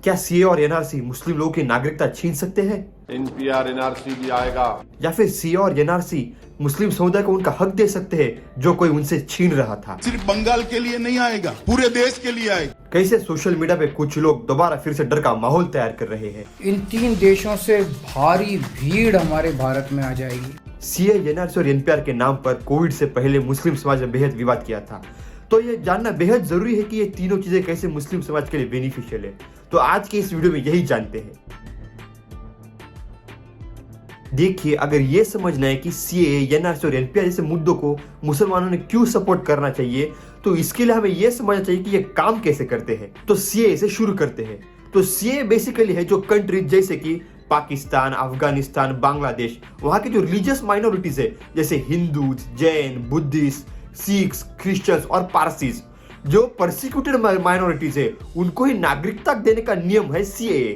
क्या सीए और एनआरसी मुस्लिम लोगों की नागरिकता छीन सकते हैं? एनपीआर एनआरसी भी आएगा। या फिर सीए और एनआरसी मुस्लिम समुदाय को उनका हक दे सकते हैं जो कोई उनसे छीन रहा था? सिर्फ बंगाल के लिए नहीं आएगा, पूरे देश के लिए आएगा। कैसे सोशल मीडिया पे कुछ लोग दोबारा फिर से डर का माहौल तैयार कर रहे हैं। इन 3 देशों से भारी भीड़ हमारे भारत में आ जाएगी। सीए, एनआरसी और एनपीआर के नाम पर कोविड से पहले मुस्लिम समाज ने बेहद विवाद किया था, तो ये जानना बेहद जरूरी है कि ये तीनों चीजें कैसे मुस्लिम समाज के लिए बेनिफिशियल है। तो आज के इस वीडियो में यही जानते हैं। देखिए, अगर ये समझना है कि सीए, एनआरसी और एनपीआर जैसे मुद्दों को मुसलमानों ने क्यों सपोर्ट करना चाहिए, तो इसके लिए हमें यह समझना चाहिए कि ये काम कैसे करते हैं। तो सीए से शुरू करते हैं। तो सीए बेसिकली है जो कंट्रीज जैसे कि पाकिस्तान, अफगानिस्तान, बांग्लादेश, वहां के जो रिलीजियस माइनॉरिटीज है जैसे Hindu, Jain, Buddhist, Sikhs, Christians और पारसीज, जो परसिक्यूटेड माइनॉरिटीज है, उनको ही नागरिकता देने का नियम है सीएए।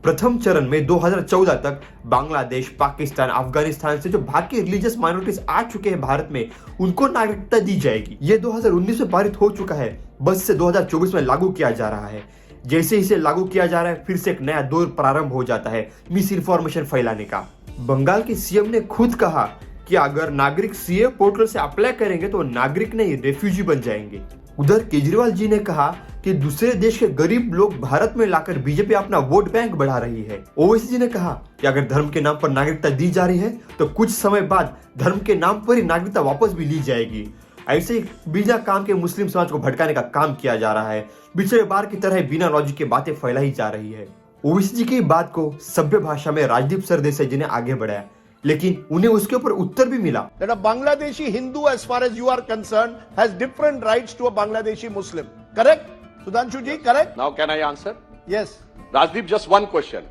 प्रथम चरण में 2014 तक बांग्लादेश, पाकिस्तान, अफगानिस्तान से जो बाकी रिलीजियस माइनॉरिटीज आ चुके हैं भारत में, उनको नागरिकता दी जाएगी। ये 2019 में पारित हो चुका है, बस से 2024 में लागू किया जा रहा है। जैसे इसे लागू किया जा रहा है, फिर से एक नया दौर प्रारंभ हो जाता है मिस इन्फॉर्मेशन फैलाने का। बंगाल के सीएम ने खुद कहा कि अगर नागरिक सीए पोर्टल से अप्लाई करेंगे तो नागरिक नहीं रेफ्यूजी बन जाएंगे। उधर केजरीवाल जी ने कहा कि दूसरे देश के गरीब लोग भारत में लाकर बीजेपी अपना वोट बैंक बढ़ा रही है। ओवैसी जी ने कहा कि अगर धर्म के नाम पर नागरिकता दी जा रही है तो कुछ समय बाद धर्म के नाम पर ही नागरिकता वापस भी ली जाएगी। ऐसे ही बिना काम के मुस्लिम समाज को भटकाने का काम किया जा रहा है। पिछले बार की तरह बिना लॉजिक की बातें फैलाई जा रही है। ओवैसी जी की बात को सभ्य भाषा में राजदीप सरदेसाई जी ने आगे बढ़ाया, लेकिन उन्हें उसके ऊपर उत्तर भी मिला। That a Bangladeshi Hindu, as far as you are concerned, has different rights to a Bangladeshi Muslim. Correct? Sudhanshu ji, correct? Now can I answer? Yes. Rajdeep, just one question.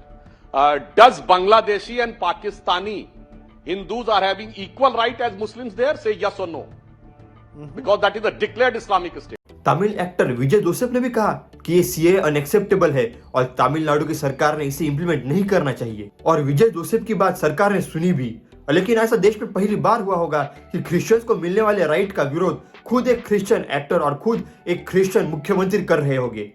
Does Bangladeshi and Pakistani Hindus are having equal right as Muslims there? Say yes or no. Because that is a declared Islamic state. Tamil actor Vijay Joseph ने भी कहा कि ये CA unacceptable है और तमिलनाडु की सरकार ने इसे इंप्लीमेंट नहीं करना चाहिए। और विजय जोसेफ की बात सरकार ने सुनी भी, लेकिन ऐसा देश में पहली बार हुआ होगा कि क्रिश्चियंस को मिलने वाले राइट का विरोध खुद एक क्रिश्चियन एक्टर और खुद एक क्रिश्चियन मुख्यमंत्री कर रहे होंगे।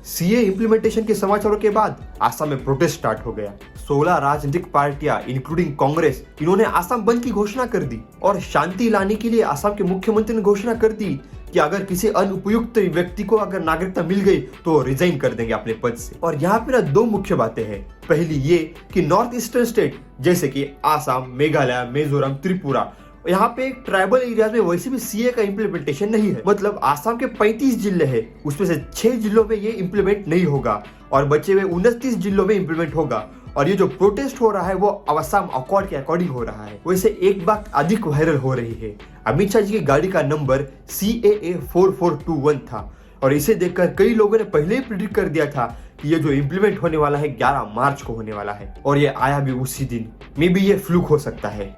सीए इंप्लीमेंटेशन के समाचारों के बाद आसाम में प्रोटेस्ट स्टार्ट हो गया। 16 राजनीतिक पार्टियां इंक्लूडिंग कांग्रेस, इन्होंने आसाम बंद की घोषणा कर दी और शांति लाने के लिए आसाम के मुख्यमंत्री ने घोषणा कर दी कि अगर किसी अनुपयुक्त व्यक्ति को अगर नागरिकता मिल गई तो रिजाइन कर देंगे अपने पद से। और यहाँ पे ना 2 मुख्य बातें हैं। पहली ये कि नॉर्थ ईस्टर्न स्टेट जैसे कि आसाम, मेघालय, मिजोरम, त्रिपुरा, यहाँ पे ट्राइबल एरियाज में वैसे भी सीए का इम्प्लीमेंटेशन नहीं है। मतलब आसाम के 35 जिले हैं, उसमें से 6 जिलों में ये इम्प्लीमेंट नहीं होगा और बचे हुए 29 जिलों में इम्प्लीमेंट होगा। और ये जो प्रोटेस्ट हो रहा है वो आसाम अकॉर्ड के अकॉर्डिंग हो रहा है। वैसे एक बात अधिक वायरल हो रही है, अमित शाह जी की गाड़ी का नंबर CAA 4421 था और इसे देखकर कई लोगों ने पहले ही प्रिडिक्ट कर दिया था कि ये जो इम्प्लीमेंट होने वाला है 11 मार्च को होने वाला है और ये आया भी उसी दिन। मे बी ये फ्लूक हो सकता है।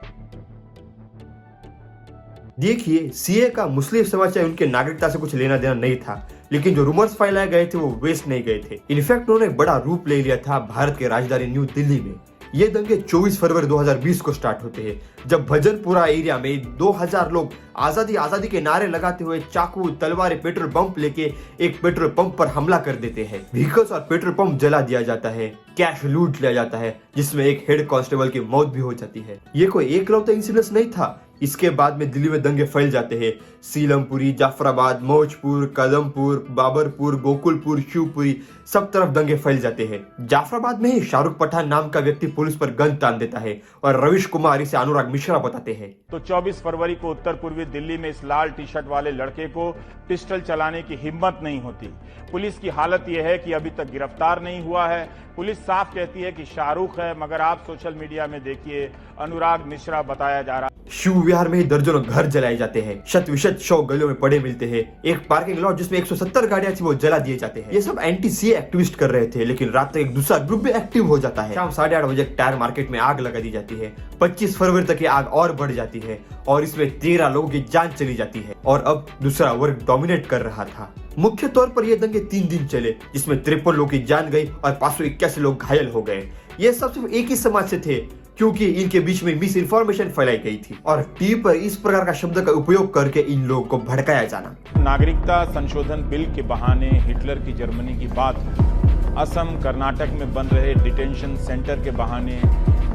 देखिए, सीए का मुस्लिम समाज से उनके नागरिकता से कुछ लेना देना नहीं था, लेकिन जो रूमर्स फैलाए गए थे वो वेस्ट नहीं गए थे। इनफैक्ट उन्होंने बड़ा रूप ले लिया था भारत के राजधानी न्यू दिल्ली में। ये दंगे 24 फरवरी 2020 को स्टार्ट होते हैं, जब भजनपुरा एरिया में 2000 लोग आजादी आजादी के नारे लगाते हुए चाकू, तलवारें, पेट्रोल पंप लेके एक पेट्रोल पंप पर हमला कर देते हैं। व्हीकल्स और पेट्रोल पंप जला दिया जाता है, कैश लूट लिया जाता है, जिसमें एक हेड कांस्टेबल की मौत भी हो जाती है। ये कोई एकलौता इंसिडेंट नहीं था। इसके बाद में दिल्ली में दंगे फैल जाते हैं। सीलमपुरी, जाफराबाद, मौजपुर, कदमपुर, बाबरपुर, गोकुलपुर, शिवपुरी, सब तरफ दंगे फैल जाते हैं। जाफराबाद में ही शाहरुख पठान नाम का व्यक्ति पुलिस पर गन तान देता है और रविश कुमार इसे अनुराग मिश्रा बताते हैं। तो 24 फरवरी को उत्तर पूर्वी दिल्ली में इस लाल टी शर्ट वाले लड़के को पिस्टल चलाने की हिम्मत नहीं होती। पुलिस की हालत यह है कि अभी तक गिरफ्तार नहीं हुआ है। पुलिस साफ कहती है कि शाहरुख है, मगर आप सोशल मीडिया में देखिए अनुराग मिश्रा बताया जा रहा है। शिव विहार में ही दर्जनों घर जलाए जाते हैं, शत विशत शव गलियों में पड़े मिलते हैं। एक पार्किंग लॉट जिसमें 170 गाड़ियां थी वो जला दिए जाते हैं। ये सब एंटी सीए एक्टिविस्ट कर रहे थे, लेकिन रात तक एक दूसरा ग्रुप भी एक्टिव हो जाता है। शाम 8:30 बजे टायर मार्केट में आग लगा दी जाती है। 25 फरवरी तक ये आग और बढ़ जाती है और इसमें 13 लोगों की जान चली जाती है और अब दूसरा वर्ग डोमिनेट कर रहा था। मुख्य तौर पर ये दंगे 3 दिन चले, जिसमें 53 लोगों की जान गई और 581 लोग घायल हो गए। ये सब सिर्फ एक ही समाज से थे, क्योंकि इनके बीच में मिस इन्फॉर्मेशन फैलाई गई थी और टीवी पर इस प्रकार का शब्द का उपयोग करके इन लोगों को भड़काया जाना। नागरिकता संशोधन बिल के बहाने हिटलर की जर्मनी की बात असम कर्नाटक में बन रहे डिटेंशन सेंटर के बहाने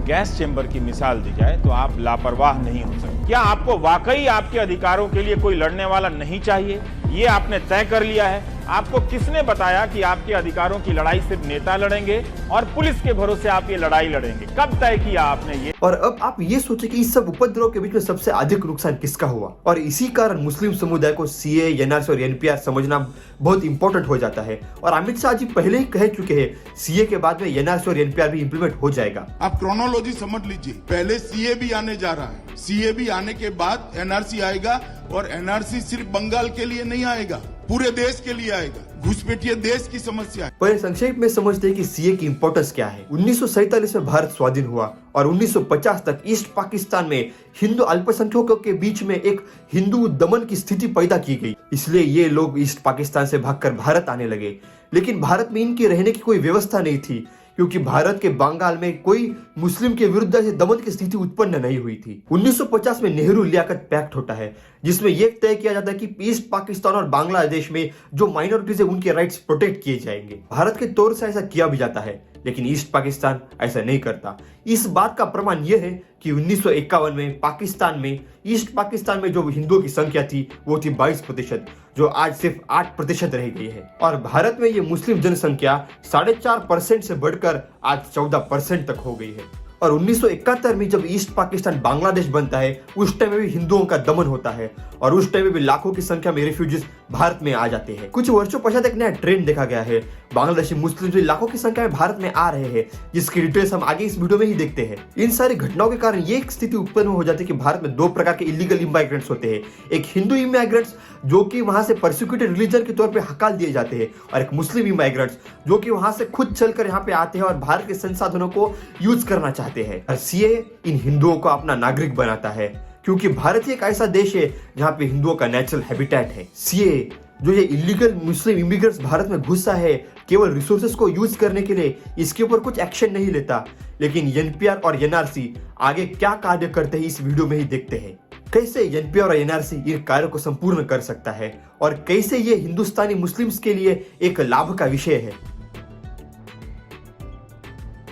गैस चेंबर की मिसाल दी जाए तो आप लापरवाह नहीं हो सकते। क्या आपको वाकई आपके अधिकारों के लिए कोई लड़ने वाला नहीं चाहिए? ये आपने तय कर लिया है। आपको किसने बताया कि आपके अधिकारों की लड़ाई सिर्फ नेता लड़ेंगे और पुलिस के भरोसे आप ये लड़ाई लड़ेंगे? कब तय किया आपने ये? और अब आप ये सोचें कि इस सब उपद्रव के बीच में सबसे अधिक नुकसान किसका हुआ, और इसी कारण मुस्लिम समुदाय को सीए, एनआरसी और एनपीआर समझना बहुत इंपॉर्टेंट हो जाता है। और अमित शाह जी पहले ही कह चुके हैं सीए के बाद में एनआरसी और एनपीआर भी इंप्लीमेंट हो जाएगा। आप क्रोनोलॉजी समझ लीजिए, पहले सीए भी आने जा रहा है, सीए भी आने के बाद एनआरसी आएगा, और एनआरसी सिर्फ बंगाल के लिए नहीं आएगा, पूरे देश के लिए आएगा। घुसपैठिए देश की समस्या है। पहले संक्षेप में समझते हैं कि सीए की इंपॉर्टेंस क्या है। 1947 में भारत स्वाधीन हुआ और 1950 तक ईस्ट पाकिस्तान में हिंदू अल्पसंख्यकों के बीच में एक हिंदू दमन की स्थिति पैदा की गई। इसलिए ये लोग ईस्ट पाकिस्तान से भागकर भारत आने लगे, लेकिन भारत में इनके रहने की कोई व्यवस्था नहीं थी, क्योंकि भारत के बंगाल में कोई मुस्लिम के विरुद्ध ऐसे दमन की स्थिति उत्पन्न नहीं हुई थी। 1950 में नेहरू लियाकत पैक्ट होता है, जिसमें यह तय किया जाता है कि ईस्ट पाकिस्तान और बांग्लादेश में जो माइनॉरिटीज है उनके राइट्स प्रोटेक्ट किए जाएंगे। भारत के तौर से ऐसा किया भी जाता है, लेकिन ईस्ट पाकिस्तान ऐसा नहीं करता। इस बात का प्रमाण यह है कि 1951 में पाकिस्तान में, ईस्ट पाकिस्तान में जो हिंदुओं की संख्या थी वो थी 22%, जो आज सिर्फ 8% रह गई है। और भारत में ये मुस्लिम जनसंख्या 4.5% से बढ़कर आज 14% तक हो गई है। और 1971 में जब ईस्ट पाकिस्तान बांग्लादेश बनता है, उस टाइम में भी हिंदुओं का दमन होता है, और उस टाइम में भी लाखों की संख्या में रिफ्यूजीज भारत में आ जाते हैं। कुछ वर्षों पश्चात एक नया ट्रेंड देखा गया है, बांग्लादेशी मुस्लिम भी लाखों की संख्या में भारत में आ रहे हैं, जिसकी डिटेल्स हम आगे इस वीडियो में ही देखते हैं। इन सारी घटनाओं के कारण ये स्थिति उत्पन्न हो जाती है कि भारत में दो प्रकार के इलीगल इमाइग्रेंट्स होते हैं। एक हिंदू इमाइग्रेंट्स जो कि वहां से परसिक्यूटेड रिलीजन के तौर पे हकाल दिए जाते हैं, और एक मुस्लिम इमाइग्रेंट्स जो कि वहां से खुद चलकर यहाँ पे आते हैं और भारत के संसाधनों को यूज करना चाहते हैं। और सीए इन हिंदुओं को अपना नागरिक बनाता है, क्योंकि भारत एक ऐसा देश है जहाँ पे हिंदुओं का नेचुरल हैबिटेट है। सीए जो ये इलीगल मुस्लिम इमिग्रेंट्स भारत में घुसा है केवल रिसोर्सेज को यूज करने के लिए, इसके ऊपर कुछ एक्शन नहीं लेता। लेकिन एनपीआर और एनआरसी आगे क्या कार्य करते हैं इस वीडियो में ही देखते हैं। कैसे एनपीआर और एनआरसी इन कार्यों को संपूर्ण कर सकता है, और कैसे ये हिंदुस्तानी मुस्लिम्स के लिए एक लाभ का विषय है।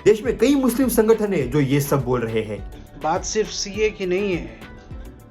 देश में कई मुस्लिम संगठन है जो ये सब बोल रहे हैं। बात सिर्फ सीए की नहीं है,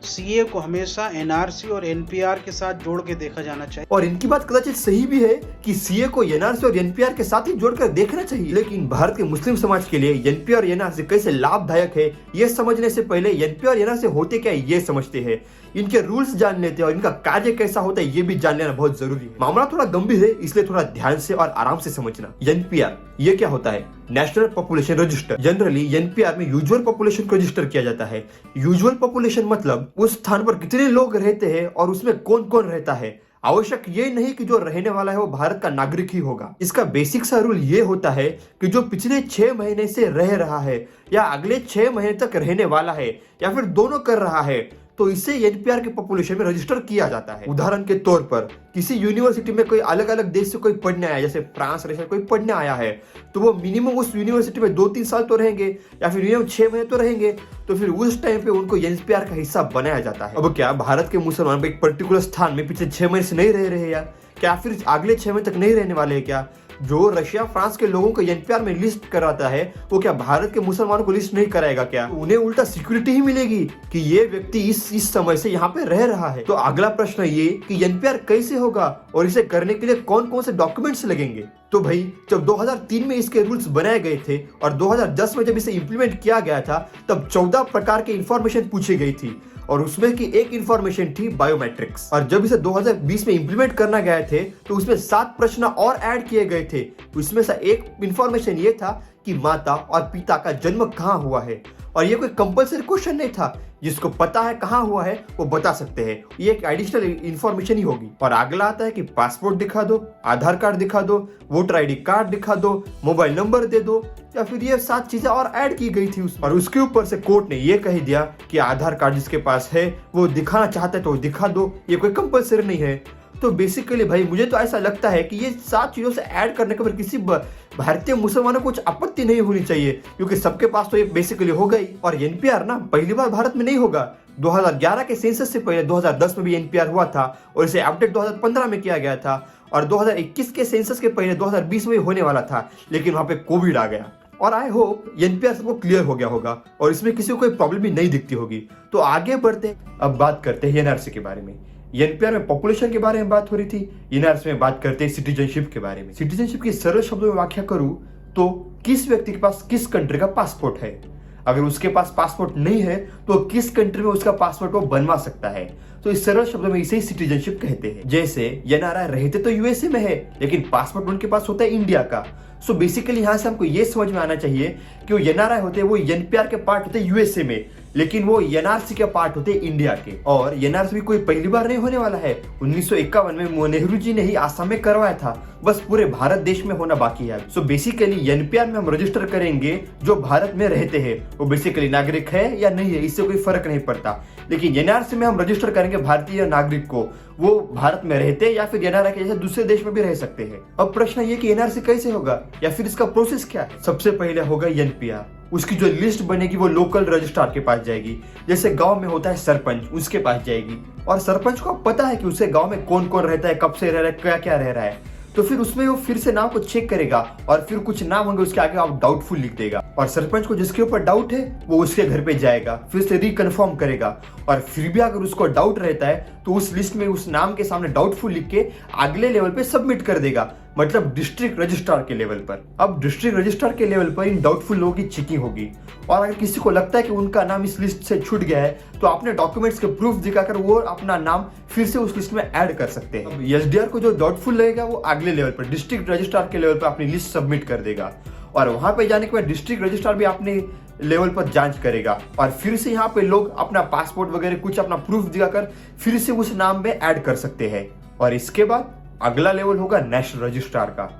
सीए को हमेशा एनआरसी और एनपीआर के साथ जोड़ के देखा जाना चाहिए। और इनकी बात कदाचित सही भी है कि सीए को एनआरसी और एनपीआर के साथ ही जोड़कर देखना चाहिए, लेकिन भारत के मुस्लिम समाज के लिए एनपीआर और एनआरसी कैसे लाभदायक है ये समझने से पहले एनपीआर और एनआरसी होते क्या है ये समझते हैं, इनके रूल्स जान लेते हैं, और इनका कार्य कैसा होता है ये भी जान लेना बहुत जरूरी है। मामला थोड़ा गंभीर है, इसलिए थोड़ा ध्यान से और आराम से समझना। एनपीआर ये क्या होता है? National population register. Generally NPR में यूजुअल पॉपुलेशन को रजिस्टर किया जाता है। यूजुअल पॉपुलेशन मतलब उस स्थान पर कितने लोग रहते हैं और उसमें कौन कौन रहता है। आवश्यक ये नहीं कि जो रहने वाला है वो भारत का नागरिक ही होगा। इसका बेसिक सा रूल ये होता है कि जो पिछले 6 महीने से रह रहा है, या अगले 6 महीने तक रहने वाला है, या फिर दोनों कर रहा है, तो इसे एनपीआर के पॉपुलेशन में रजिस्टर किया जाता है। उदाहरण के तौर पर किसी यूनिवर्सिटी में कोई अलग अलग देश से कोई पढ़ने आया, जैसे फ्रांस, रशिया कोई पढ़ने आया है, तो वो मिनिमम उस यूनिवर्सिटी में 2-3 साल तो रहेंगे, या फिर मिनिमम 6 महीने तो रहेंगे, तो फिर उस टाइम पे उनको एनपीआर का हिस्सा बनाया जाता है। अब क्या भारत के मुसलमान एक पर्टिकुलर स्थान में पिछले 6 महीने से नहीं रह रहे यार, क्या फिर अगले 6 महीने तक नहीं रहने वाले हैं क्या? जो रशिया फ्रांस के लोगों को एनपीआर में लिस्ट कराता है, वो क्या भारत के मुसलमानों को लिस्ट नहीं कराएगा क्या? उन्हें उल्टा सिक्योरिटी ही मिलेगी कि ये व्यक्ति इस समय से यहाँ पे रह रहा है। तो अगला प्रश्न ये कि एनपीआर कैसे होगा और इसे करने के लिए कौन कौन से डॉक्यूमेंट्स लगेंगे? तो भाई जब 2003 में इसके रूल्स बनाए गए थे और 2010 में जब इसे इंप्लीमेंट किया गया था, तब 14 प्रकार के इंफॉर्मेशन पूछी गई थी, और उसमें की एक इंफॉर्मेशन थी बायोमेट्रिक्स। और जब इसे 2020 में इंप्लीमेंट करना गए थे तो उसमें 7 प्रश्न और ऐड किए गए थे। उसमें से एक इंफॉर्मेशन ये था कि माता और पिता का जन्म कहाँ हुआ है, और ये कोई कंपलसरी क्वेश्चन नहीं था, जिसको पता है कहाँ हुआ है वो बता सकते हैं, ये एक एडिशनल इंफॉर्मेशन ही होगी। और अगला आता है कि पासपोर्ट दिखा दो, आधार कार्ड दिखा दो, वोटर आईडी कार्ड दिखा दो, मोबाइल नंबर दे दो, या फिर ये 7 चीजें और ऐड की गई थी और उसके ऊपर से कोर्ट ने ये कह दिया कि आधार कार्ड जिसके पास है वो दिखाना चाहता है तो दिखा दो, ये कोई कंपलसरी नहीं है। तो बेसिकली भाई मुझे तो ऐसा लगता है कि ये 7 चीजों से ऐड करने के बाद किसी भारतीय मुसलमानों को कुछ आपत्ति नहीं होनी चाहिए, क्योंकि सबके पास तो ये बेसिकली हो गई। और एनपीआर ना पहली बार भारत में नहीं होगा, 2011 के सेंसस से पहले 2010 में भी एनपीआर हुआ था और इसे अपडेट 2015 में किया गया था और 2021 के सेंसस के पहले 2020 में भी होने वाला था, लेकिन वहां पे कोविड आ गया। और आई होप एनपीआर सबको क्लियर हो गया होगा और इसमें किसी को कोई प्रॉब्लम भी नहीं दिखती होगी। तो आगे बढ़ते हैं, अब बात करते हैं एनआरसी के बारे में। एनपीआर में पॉपुलेशन के बारे में बात हो रही थी, एनआरसी में बात करते हैं सिटीजनशिप के बारे में। सिटीजनशिप की सरल शब्दों में व्याख्या करूं तो किस व्यक्ति के पास किस कंट्री का पासपोर्ट है, अगर उसके पास पासपोर्ट नहीं है तो किस कंट्री में उसका पासपोर्ट वो बनवा सकता है। तो इस सरल शब्दों में इसे सिटीजनशिप कहते हैं। जैसे एनआरआई रहते तो यूएसए में है लेकिन पासपोर्ट उनके पास होता है इंडिया का। सो बेसिकली यहाँ से हमको ये समझ में आना चाहिए कि वो एनआरआई होते हैं, वो एनपीआर के पार्ट होते हैं यूएसए में, लेकिन वो एनआरसी के पार्ट होते हैं इंडिया के। और एनआरसी भी कोई पहली बार नहीं होने वाला है। 1951 में नेहरू जी ने ही आसाम में करवाया था, बस पूरे भारत देश में होना बाकी है। सो बेसिकली एनपीआर में हम रजिस्टर करेंगे जो भारत में रहते हैं, वो बेसिकली नागरिक है या नहीं है इससे कोई फर्क नहीं पड़ता। लेकिन एनआरसी में हम रजिस्टर करेंगे भारतीय नागरिक को, वो भारत में रहते हैं या फिर एनआरआई के जैसे दूसरे देश में भी रह सकते हैं। अब प्रश्न ये कि एनआरसी कैसे होगा या फिर इसका प्रोसेस क्या है। सबसे पहले होगा एनपीआर, उसकी जो लिस्ट बनेगी वो लोकल रजिस्ट्रार के पास जाएगी। जैसे गांव में होता है सरपंच, उसके पास जाएगी और सरपंच को पता है कि उसके गांव में कौन कौन रहता है, कब से रह रहा है, क्या क्या रह रहा है। तो फिर उसमें वो फिर से नाम को चेक करेगा और फिर कुछ नाम होंगे उसके आगे आप डाउटफुल लिख देगा और सरपंच को जिसके ऊपर डाउट है वो उसके घर पे जाएगा, फिर से रिकन्फर्म करेगा और फिर भी अगर उसको डाउट रहता है तो उस लिस्ट में उस नाम के सामने डाउटफुल लिख के अगले लेवल पे सबमिट कर देगा, मतलब डिस्ट्रिक्ट रजिस्ट्रार के लेवल पर। अब डिस्ट्रिक्ट रजिस्ट्रार के लेवल पर इन डाउटफुल लोगों की चेकिंग होगी और अगर किसी को लगता है कि उनका नाम इस लिस्ट से छूट गया है तो अपने डॉक्यूमेंट्स के प्रूफ दिखाकर वो अपना नाम फिर से उस लिस्ट में ऐड कर सकते हैं। अब एसडीआर को जो डाउटफुल लगेगा वो अगले लेवल पर डिस्ट्रिक्ट रजिस्ट्रार के लेवल पर अपनी लिस्ट सबमिट कर देगा और वहां पे जाने के बाद डिस्ट्रिक्ट रजिस्ट्रार भी अपने लेवल पर जांच करेगा और फिर से यहाँ पे लोग अपना पासपोर्ट वगैरह कुछ अपना प्रूफ दिखाकर फिर से उस नाम में ऐड कर सकते हैं। और इसके बाद अगला लेवल होगा नेशनल रजिस्ट्रार का।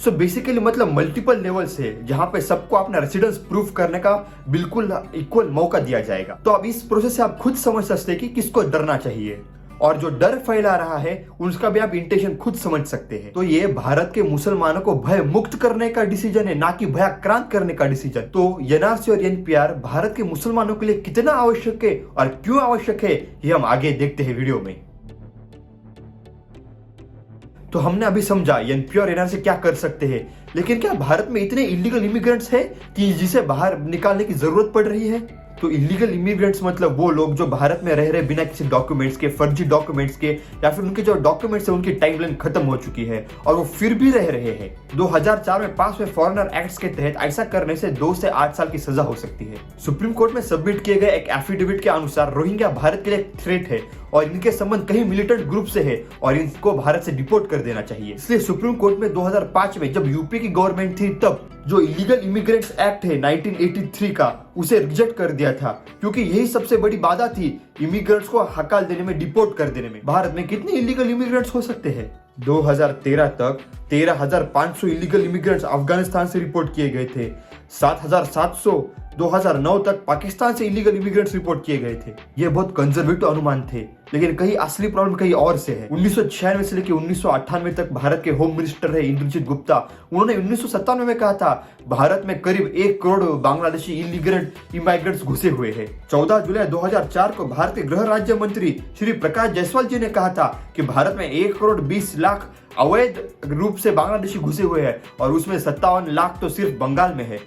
सो बेसिकली मतलब मल्टीपल लेवल्स है जहां पे सबको अपना रेसिडेंस प्रूफ करने का बिल्कुल इक्वल मौका दिया जाएगा। तो अब इस प्रोसेस से आप खुद समझ सकते हैं कि किसको डरना चाहिए और जो डर फैला रहा है उसका भी आप इंटेंशन खुद समझ सकते हैं। तो ये भारत के मुसलमानों को भय मुक्त करने का डिसीजन है, ना कि भयाक्रांत करने का डिसीजन। तो एनआरसी और एनपीआर भारत के मुसलमानों के लिए कितना आवश्यक है और क्यों आवश्यक है ये हम आगे देखते हैं वीडियो में। तो हमने अभी समझा एनपीआर और एनआरसी क्या कर सकते हैं, लेकिन क्या भारत में इतने इलीगल इमिग्रेंट्स हैं कि जिसे बाहर निकालने की जरूरत पड़ रही है? तो इलीगल इमिग्रेंट्स मतलब वो लोग जो भारत में रह रहे बिना किसी डॉक्यूमेंट्स के, फर्जी डॉक्यूमेंट्स के, या फिर उनके जो डॉक्यूमेंट्स है उनकी टाइमलाइन खत्म हो चुकी है और वो फिर भी रह रहे हैं। 2004 में पास हुए फॉरेनर एक्ट्स के तहत ऐसा करने से 2 से 8 साल की सजा हो सकती है। सुप्रीम कोर्ट में सबमिट किए गए एक एफिडेविट के अनुसार रोहिंग्या भारत के लिए एक थ्रेट है और इनके संबंध कहीं मिलिटेंट ग्रुप से है और इनको भारत से डिपोर्ट कर देना चाहिए। इसलिए सुप्रीम कोर्ट में 2005 में जब यूपी की गवर्नमेंट थी तब जो इलीगल इमिग्रेंट्स एक्ट है 1983 का उसे रिजेक्ट कर दिया था, क्योंकि यही सबसे बड़ी बाधा थी इमिग्रेंट्स को हकाल देने में, डिपोर्ट कर देने में। भारत में कितने इलीगल इमिग्रेंट्स हो सकते हैं? 2013 तक 13,500 इलीगल इमिग्रेंट्स अफगानिस्तान से रिपोर्ट किए गए थे। 7,700 2009 तक पाकिस्तान से इलीगल इमिग्रेंट्स रिपोर्ट किए गए थे। ये बहुत कंजर्वेटिव अनुमान थे, लेकिन कहीं असली प्रॉब्लम कहीं और से है। 1996 से लेकर 1998 तक भारत के होम मिनिस्टर रहे इंद्रजीत गुप्ता, उन्होंने 1997 में कहा था भारत में करीब 1 करोड़ बांग्लादेशी इलीगल इमाइग्रेंट्स घुसे हुए हैं। 14 जुलाई 2004 को भारतीय गृह राज्य मंत्री श्री प्रकाश जायसवाल जी ने कहा था कि भारत में 1 करोड़ 20 लाख अवैध रूप से बांग्लादेशी घुसे हुए हैं और उसमें 57 लाख तो सिर्फ बंगाल में है।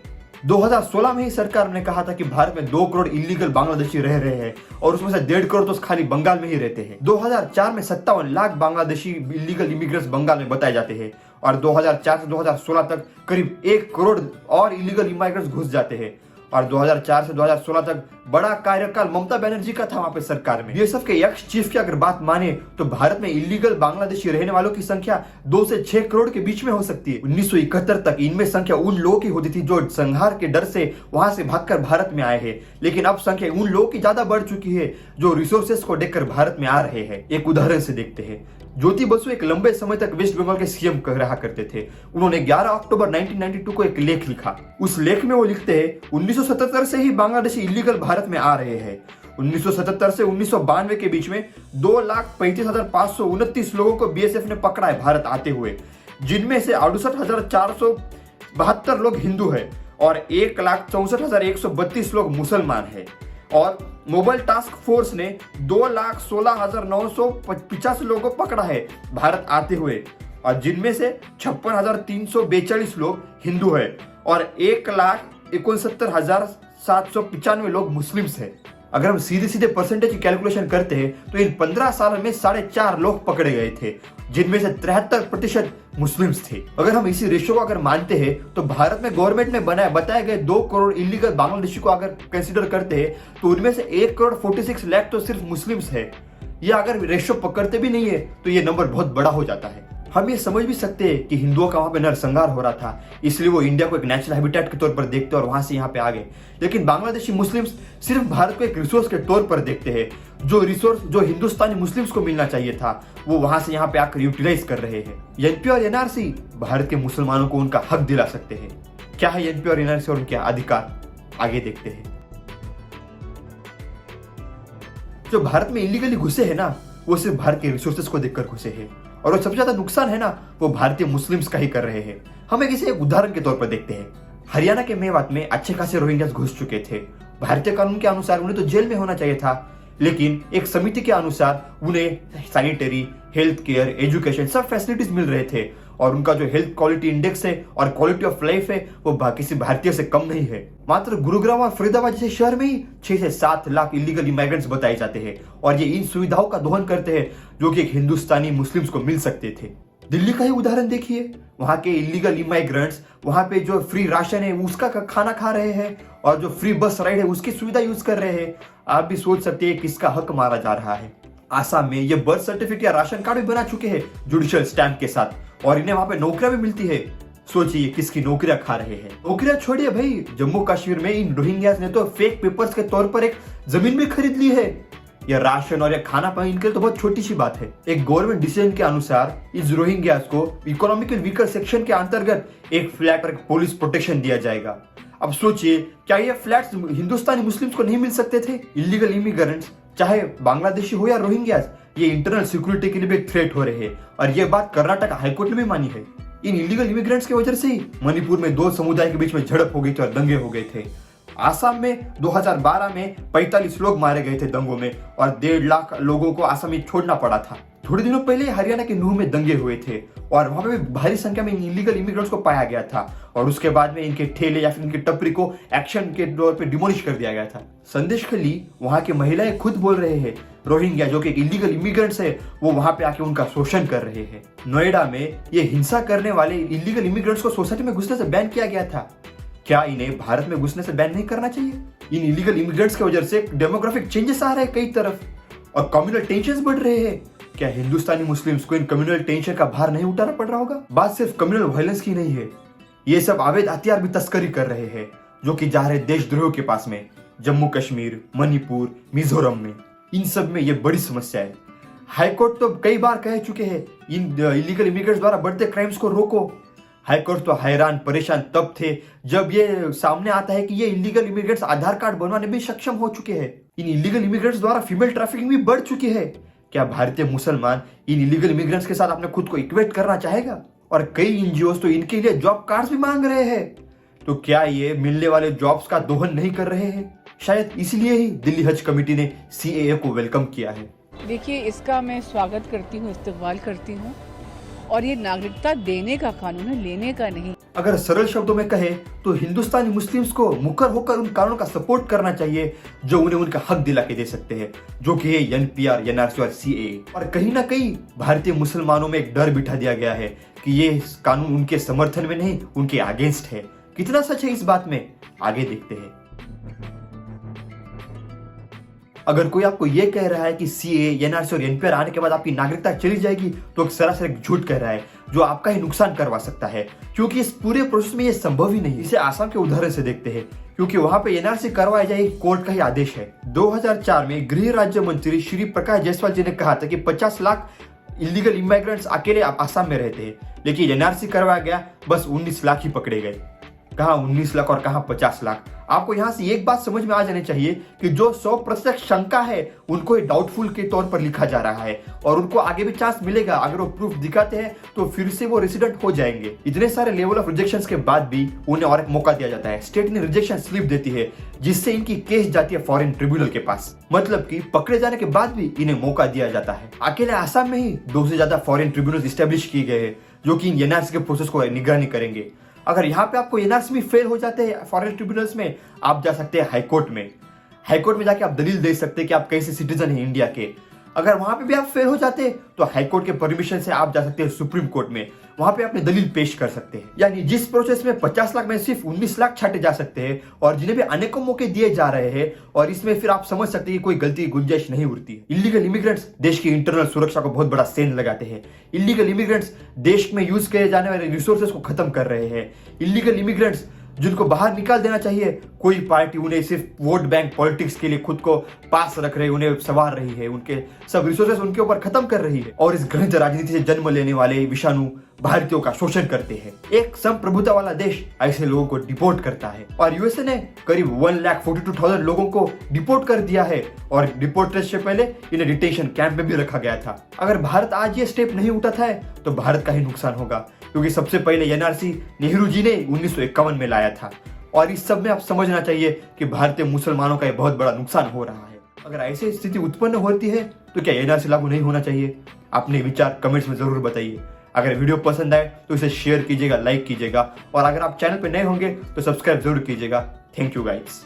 2016 में ही सरकार ने कहा था कि भारत में 2 करोड़ इलीगल बांग्लादेशी रह रहे हैं और उसमें से 1.5 करोड़ तो खाली बंगाल में ही रहते हैं। 2004 में 57 लाख बांग्लादेशी इलीगल इमिग्रेंट्स बंगाल में बताए जाते हैं और 2004 से 2016 तक करीब 1 करोड़ और इलीगल इमिग्रेंट्स घुस जाते हैं और 2004 से 2016 तक बड़ा कार्यकाल ममता बनर्जी का था वहां पे सरकार में। बीएसएफ के एक्स चीफ की अगर बात माने तो भारत में इलीगल बांग्लादेशी रहने वालों की संख्या 2 से 6 करोड़ के बीच में हो सकती है। 1971 तक इनमें संख्या उन लोगों की होती थी जो संहार के डर से वहां से भागकर भारत में आए हैं, लेकिन अब संख्या उन लोगों की ज्यादा बढ़ चुकी है जो रिसोर्सेस को देखकर भारत में आ रहे हैं। एक उदाहरण से देखते हैं। ज्योति बसु एक लंबे समय तक वेस्ट बंगाल के सीएम कह रहा करते थे। उन्होंने 11 अक्टूबर 1992 को एक लेख लिखा। उस लेख में वो लिखते हैं 1977 से ही बांग्लादेशी इलीगल भारत में आ रहे हैं। 1977 से 1992 के बीच में 2,35,529 लोगों को बीएसएफ ने पकड़ा है भारत आते हुए, जिनमें से 68,472 लोग हिंदू है और 1,64,132 लोग मुसलमान है। और मोबाइल टास्क फोर्स ने 2,16,985 लोगों को पकड़ा है भारत आते हुए, और जिनमें से 56,342 लोग हिंदू है और 1,69,795 लोग मुस्लिम्स हैं। अगर हम सीधे सीधे परसेंटेज की कैलकुलेशन करते हैं तो इन 15 सालों में 4.5 लोग पकड़े गए थे, जिनमें से 73% मुस्लिम्स थे। अगर हम इसी रेशियो को अगर मानते हैं तो भारत में गवर्नमेंट ने बताए गए 2 करोड़ इलीगल बांग्लादेशी को अगर कंसीडर करते हैं तो उनमें से 1,46 लाख तो सिर्फ मुस्लिम्स है। या अगर रेशियो पकड़ते भी नहीं है तो ये नंबर बहुत बड़ा हो जाता है। हम ये समझ भी सकते हैं कि हिंदुओं का वहां पे नरसंहार हो रहा था, इसलिए वो इंडिया को एक नेचुरल हैबिटेट के तौर पर देखते और वहां से यहाँ पे आ गए। लेकिन बांग्लादेशी मुस्लिम्स सिर्फ भारत को एक रिसोर्स के तौर पर देखते हैं। जो रिसोर्स जो हिंदुस्तानी मुस्लिम्स को मिलना चाहिए था वो वहां से यहाँ पे आकर यूटिलाइज कर रहे हैं। एनपी और एनआरसी भारत के मुसलमानों को उनका हक दिला सकते हैं। क्या है एनपी और एनआरसी और उनके अधिकार, आगे देखते हैं। जो भारत में इलीगली घुसे हैं ना, वो सिर्फ भारत के रिसोर्सेज को देखकर घुसे हैं, और वो सबसे ज्यादा नुकसान है ना वो भारतीय मुस्लिम्स का ही कर रहे हैं। हम इसे एक उदाहरण के तौर पर देखते हैं। हरियाणा के मेवात में अच्छे खासे रोहिंग्यास घुस चुके थे। भारतीय कानून के अनुसार उन्हें तो जेल में होना चाहिए था, लेकिन एक समिति के अनुसार उन्हें सैनिटरी, हेल्थ केयर, एजुकेशन सब फैसिलिटीज मिल रहे थे, और उनका जो हेल्थ क्वालिटी इंडेक्स है और क्वालिटी ऑफ लाइफ है वो बाकी से भारतीय से कम नहीं है। मात्र गुरुग्राम और फरीदाबाद जैसे शहर में ही 6 से 7 लाख इलीगल इमाइग्रेंट्स बताए जाते हैं, और ये इन सुविधाओं का दोहन करते हैं जो कि एक हिंदुस्तानी मुस्लिम्स को मिल सकते थे। दिल्ली का ही उदाहरण देखिए, वहां के इलीगल इमाइग्रेंट्स वहां पे जो फ्री राशन है उसका खाना खा रहे हैं, और जो फ्री बस राइड है उसकी सुविधा यूज कर रहे हैं। आप भी सोच सकते हैं किसका हक मारा जा रहा है। आसाम में ये बर्थ सर्टिफिकेट या राशन कार्ड भी बना चुके हैं जुडिशियल स्टैंप के साथ, और इन्हें वहां पे नौकरियां भी मिलती है। सोचिए किसकी नौकरियां खा रहे हैं। नौकरियां छोड़िए भाई, जम्मू कश्मीर में इन रोहिंग्यास ने तो फेक पेपर्स के तौर पर एक जमीन भी खरीद ली है। यह राशन और यह खाना पानी इनके लिए तो बहुत छोटी सी बात है। एक गवर्नमेंट डिसीजन के अनुसार इस रोहिंग्यास को इकोनॉमिकल वीकर सेक्शन के अंतर्गत एक फ्लैट और पुलिस प्रोटेक्शन दिया जाएगा। अब सोचिए, क्या ये फ्लैट्स हिंदुस्तानी मुस्लिम्स को नहीं मिल सकते थे? इलीगल इमिग्रेंट्स चाहे बांग्लादेशी हो या रोहिंग्यास, ये इंटरनल सिक्योरिटी के लिए भी एक थ्रेट हो रहे हैं, और ये बात कर्नाटक हाईकोर्ट ने भी मानी है। इन इलीगल इमिग्रेंट्स की वजह से ही मणिपुर में 2 समुदाय के बीच में झड़प हो गई थी और दंगे हो गए थे। आसाम में 2012 में 45 लोग मारे गए थे दंगों में, और 1.5 लाख लोगों को आसाम में छोड़ना पड़ा था। थोड़े दिनों पहले हरियाणा के नूह में दंगे हुए थे, और वहां पे भी भारी संख्या में इलीगल इमिग्रेंट्स को पाया गया था, और उसके बाद में इनके ठेले या फिर इनकी टपरी को एक्शन के तौर पे डिमोलिश कर दिया गया था। संदेश खली वहां की महिलाएं खुद बोल रहे हैं, रोहिंग्या जो कि इलीगल इमिग्रेंट्स है वो वहां पे आके उनका शोषण कर रहे हैं। नोएडा में ये हिंसा करने वाले इलीगल इमिग्रेंट्स को सोसाइटी में घुसने से बैन किया गया था। क्या इन्हें भारत में घुसने से बैन नहीं करना चाहिए? इन इलीगल इमिग्रेंट्स की वजह से डेमोग्राफिक चेंजेस आ रहे हैं कई तरफ, और कम्युनल टेंशंस बढ़ रहे हैं। क्या हिंदुस्तानी मुस्लिम्स को इन कम्युनल टेंशन का भार नहीं उठाना पड़ रहा होगा? बात सिर्फ कम्युनल वायलेंस की नहीं है, ये सब अवैध हथियार भी तस्करी कर रहे हैं जो कि जा रहे देशद्रोहियों के पास में। जम्मू कश्मीर, मणिपुर, मिजोरम में, इन सब में ये बड़ी समस्या है। हाईकोर्ट तो कई बार कह चुके हैं इन इलीगल इमिग्रेंट्स द्वारा बढ़ते क्राइम्स को रोको। हाईकोर्ट तो हैरान परेशान तब थे जब ये सामने आता है कि ये इलीगल इमिग्रेंट्स आधार कार्ड बनवाने में सक्षम हो चुके हैं। इन इलीगल इमिग्रेंट्स द्वारा फीमेल ट्रैफिकिंग भी बढ़ चुकी है। क्या भारतीय मुसलमान इन इलीगल इमिग्रेंट्स के साथ अपने खुद को इक्वेट करना चाहेगा? और कई एनजीओ तो इनके लिए जॉब कार्ड्स भी मांग रहे हैं। तो क्या ये मिलने वाले जॉब्स का दोहन नहीं कर रहे हैं? शायद इसलिए ही दिल्ली हज कमेटी ने सीएए को वेलकम किया है। देखिए, इसका मैं स्वागत करती हूँ, इस्तकबाल करती हूँ, और ये नागरिकता देने का कानून है, लेने का नहीं। अगर सरल शब्दों में कहे तो हिंदुस्तानी मुस्लिम्स को मुखर होकर उन कानूनों का सपोर्ट करना चाहिए जो उन्हें उनका हक दिला के दे सकते हैं, जो कि है एनपीआर, एनआरसी और सीएए। और कहीं ना कहीं भारतीय मुसलमानों में एक डर बिठा दिया गया है कि ये कानून उनके समर्थन में नहीं, उनके अगेंस्ट है। कितना सच है इस बात में, आगे देखते हैं। अगर कोई आपको यह कह रहा है कि सीए, एनआरसी और एनपीआर आने के बाद आपकी नागरिकता चली जाएगी तो सरासर झूठ कह रहा है, जो आपका ही नुकसान करवा सकता है, क्योंकि इस पूरे प्रोसेस में यह संभव ही नहीं। इसे आसाम के उदाहरण से देखते हैं, क्योंकि वहां पे एनआरसी करवाया जाए कोर्ट का ही आदेश है। 2004 में गृह राज्य मंत्री श्री प्रकाश जायसवाल जी ने कहा था कि 50 लाख इलीगल इमाइग्रेंट्स अकेले आसाम में रहते हैं, लेकिन एनआरसी करवाया गया बस 19 लाख ही पकड़े गए। कहाँ 19 लाख और कहाँ 50 लाख। आपको यहाँ से एक बात समझ में आ जानी चाहिए कि जो 100% शंका है उनको डाउटफुल के तौर पर लिखा जा रहा है और उनको आगे भी चांस मिलेगा। अगर वो प्रूफ दिखाते हैं तो फिर से वो रेसिडेंट हो जाएंगे। इतने सारे लेवल ऑफ रिजेक्शन के बाद भी उन्हें और एक मौका दिया जाता है। स्टेट ने रिजेक्शन स्लिप देती है जिससे इनकी केस जाती है फॉरेन ट्रिब्यूनल के पास। मतलब कि पकड़े जाने के बाद भी इन्हें मौका दिया जाता है। अकेले आसाम में ही 2 से ज्यादा फॉरेन ट्रिब्यूनल इस्टेब्लिश किए गए हैं जो कि इन एनआरसी के प्रोसेस को निगरानी करेंगे। अगर यहाँ पे आपको एनआरसी में फेल हो जाते हैं फॉरेन ट्रिब्यूनल्स में, आप जा सकते हैं हाईकोर्ट में। हाईकोर्ट में जाके आप दलील दे सकते हैं कि आप कैसे सिटीजन हैं इंडिया के। अगर वहां पे भी आप फेल हो जाते हैं तो हाईकोर्ट के परमिशन से आप जा सकते हैं सुप्रीम कोर्ट में, वहां पे अपने दलील पेश कर सकते हैं। यानी जिस प्रोसेस में 50 लाख में सिर्फ 19 लाख छाटे जा सकते हैं और जिन्हें भी अनेकों मौके दिए जा रहे हैं, और इसमें फिर आप समझ सकते हैं कि कोई गलती की गुंजाइश नहीं उठती है। इलीगल इमिग्रेंट्स देश की इंटरनल सुरक्षा को बहुत बड़ा सेंध लगाते हैं। इलीगल इमिग्रेंट्स देश में यूज किए जाने वाले रिसोर्सेज को खत्म कर रहे हैं। इलीगल इमिग्रेंट्स जिनको बाहर निकाल देना चाहिए, कोई पार्टी उन्हें सिर्फ वोट बैंक पॉलिटिक्स के लिए खुद को पास रख रही है, उन्हें संवार रही है, उनके सब रिसोर्सेस उनके ऊपर खत्म कर रही है और इस घृणित राजनीति से जन्म लेने वाले विषाणु भारतीयों का शोषण करते हैं। एक संप्रभुता वाला देश ऐसे लोगों को डिपोर्ट करता है और यूएसए ने करीब 1,42,000 लोगों को डिपोर्ट कर दिया है और डिपोर्टेशन से पहले इन्हें डिटेंशन कैंप में भी रखा गया था। अगर भारत आज ये स्टेप नहीं उठाता है तो भारत का ही नुकसान होगा, क्योंकि सबसे पहले एनआरसी नेहरू जी ने 1951 में लाया था और इस सब में आप समझना चाहिए कि भारतीय मुसलमानों का एक बहुत बड़ा नुकसान हो रहा है। अगर ऐसी स्थिति उत्पन्न होती है तो क्या एनआरसी लागू नहीं होना चाहिए? अपने विचार कमेंट्स में जरूर बताइए। अगर वीडियो पसंद आए तो इसे शेयर कीजिएगा, लाइक कीजिएगा और अगर आप चैनल पर नए होंगे तो सब्सक्राइब जरूर कीजिएगा। Thank you guys.